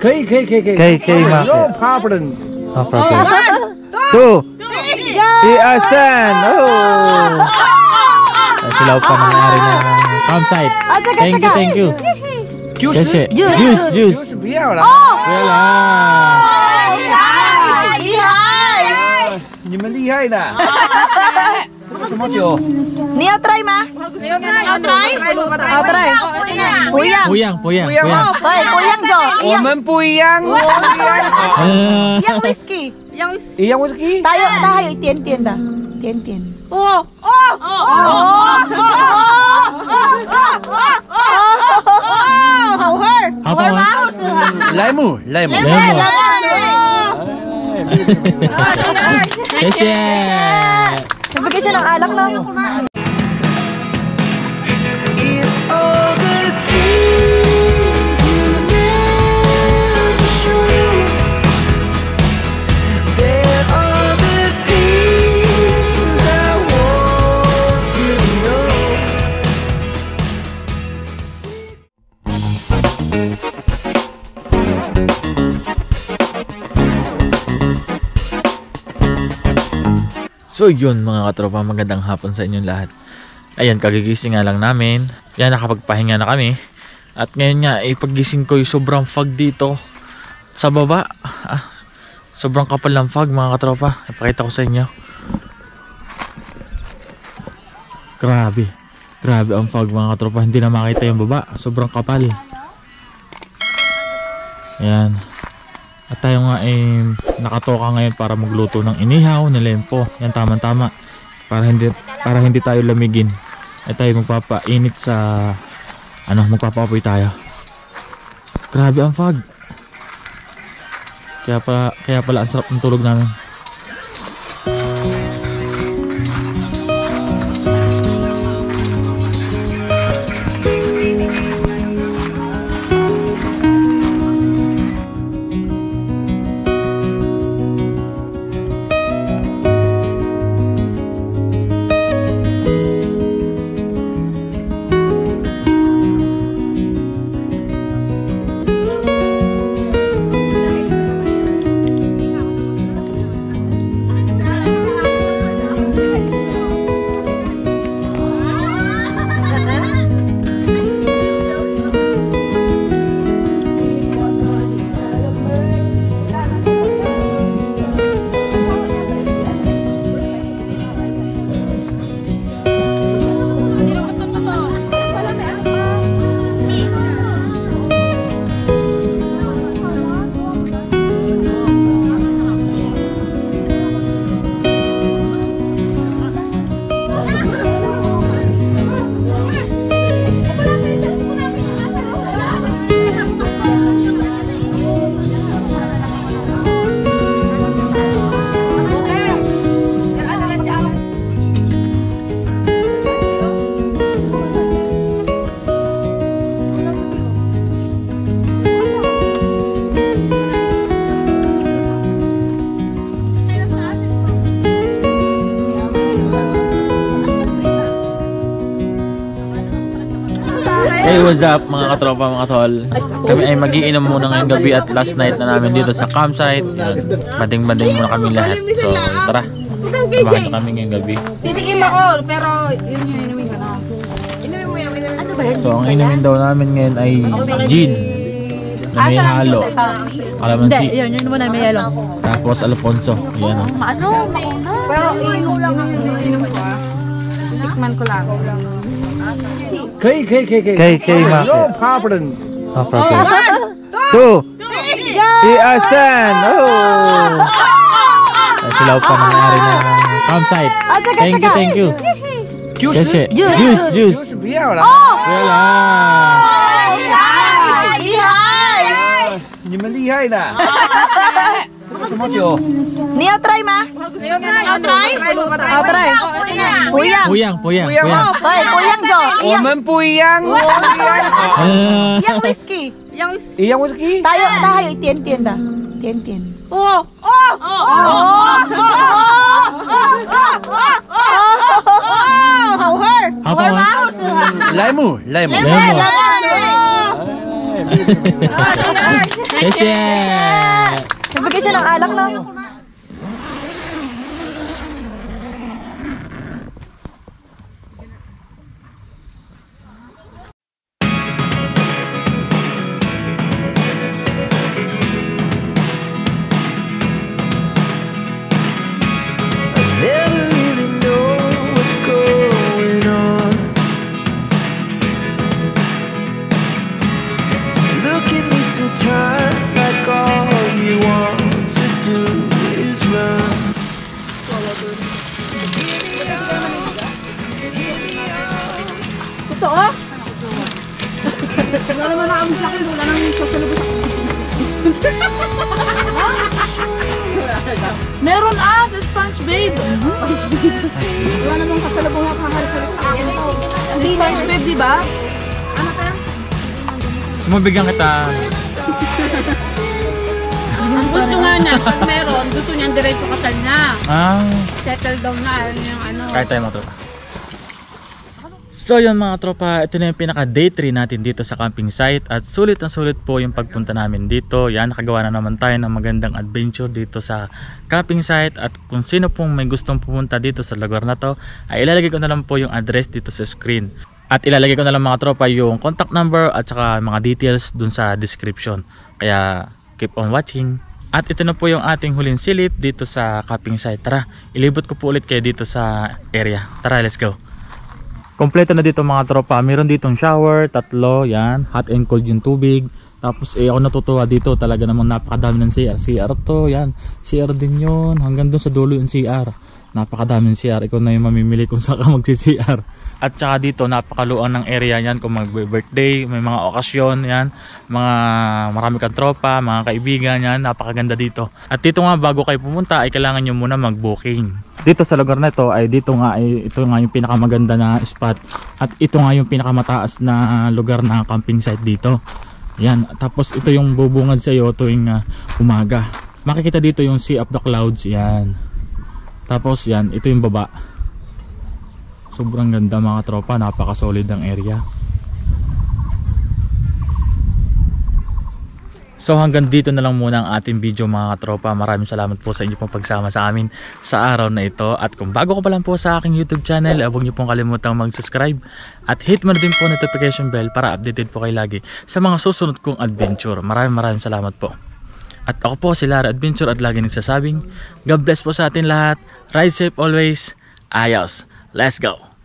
可以吗？ No problem. No problem. 2, 1, 2, 3. Oh! Sila pa nangyari ng campsite. Thank you. Juice. 不要了。不要啦。你们厉害的。喝什么酒？你要 try 吗？要 try。不一样。不一样。不一样酒。我们不一样。一样 whisky。一样 whisky。它还有一点点的，点点。好喝吗？莱姆。谢谢。Nabigay siya ng alak na. So yun mga katropa, magandang hapon sa inyong lahat. Ayan, kagigising nga lang namin. Yan, nakapagpahinga na kami. At ngayon nga, paggising ko yung sobrang fog dito sa baba. Sobrang kapal ng fog mga katropa. Napakita ko sa inyo. Grabe ang fog mga katropa. Hindi na makita yung baba. Sobrang kapal. Ayan. At tayo nga nakatoka ngayon para magluto ng inihaw na lempo. Yan, tama-tama. Para hindi tayo lamigin. Ay tayo magpapainit sa magpapapoy tayo. Grabe ang fog. Kaya pala ang sarap ng tulog namin. Hey, what's up mga katropa, mga tol? Kami ay magiinom muna ngayong gabi at last night na namin dito sa campsite. Bading-bading muna kami lahat. So tara, samahan nyo kami ngayong gabi. Titikim ako, pero yun yung inumin ko na. Inumin mo yan. Ano ba yan? So ang inumin daw namin ngayon ay gin na may halo. Kalamansi. Hindi, yun mo na may yelo. Tapos Alfonso. Yan o. Ano? Pero inumin lang yung inumin ko. Tikman ko lang. 可以吗？ No problem. No problem. 2, 1, 2, 3. Oh! Sila pa nangyari ng campsite. Thank you. Juice. 不要了。不要啦。你们厉害的。喝什么酒？你要 try 吗？要 try。不一样酒。我们不一样。一样 whisky。一样 whisky。它还有一点点的，点点。好喝吗？莱姆。Sheshe! Nagbigay siya ng alak na. Never really know what's going on. Look at me sometimes like all you want to do is run. Gusto ko? Wala naman nakabis sa akin, wala nang sasalubos ako. Meron sa Sponge Babe. Wala namang kasalubong at kakalisalit sa akin. Si Sponge Babe, di ba? Ano ka? Sumabigyan kita. Ang gusto nga niya, pag meron, gusto niya diretso kasal na. Settle down na, yung ano. Kahit tayo mga tropa. So yun mga tropa, ito na yung pinaka day 3 natin dito sa camping site. At sulit na sulit po yung pagpunta namin dito. Yan, nakagawa na naman tayo ng magandang adventure dito sa camping site. At kung sino pong may gustong pumunta dito sa lugar na to, ay ilalagay ko na lang po yung address dito sa screen. At ilalagay ko na lang mga tropa yung contact number at saka mga details dun sa description. Kaya keep on watching. At ito na po yung ating huling silip dito sa camping site. Tara, ilibot ko po ulit kayo dito sa area. Tara, let's go. Kompleto na dito mga tropa. Meron ditong shower, 3, yan. Hot and cold yung tubig. Tapos ako natutuwa dito. Talaga namang napakadami ng CR. CR to, yan. CR din yun. Hanggang doon sa dulo yung CR. Napakadami ng CR. Ikaw na yung mamimili kung saan ka magsi-CR. At saka dito napakaluan ng area yan. Kung mag-birthday, may mga okasyon, yan. Marami kang tropa, mga kaibigan, yan. Napakaganda dito. At dito nga bago kayo pumunta ay kailangan nyo muna mag-booking. Dito sa lugar na ito ay ito nga yung pinakamaganda na spot at ito nga yung pinakamataas na lugar na camping site dito. Yan, tapos ito yung bubungad sa iyo tuwing umaga. Makikita dito yung Sea of the Clouds, yan. Tapos yan, ito yung baba. Sobrang ganda mga tropa, napaka-solid ang area. So hanggang dito na lang muna ang ating video mga tropa. Maraming salamat po sa inyo pong pagsama sa amin sa araw na ito. At kung bago ka pa lang po sa aking YouTube channel, huwag niyo pong kalimutang mag-subscribe. At hit mo na din po notification bell para updated po kayo lagi sa mga susunod kong adventure. Maraming salamat po. At ako po si Lara Adventure at lagi nagsasabing God bless po sa atin lahat. Ride safe always. Ayos. Let's go.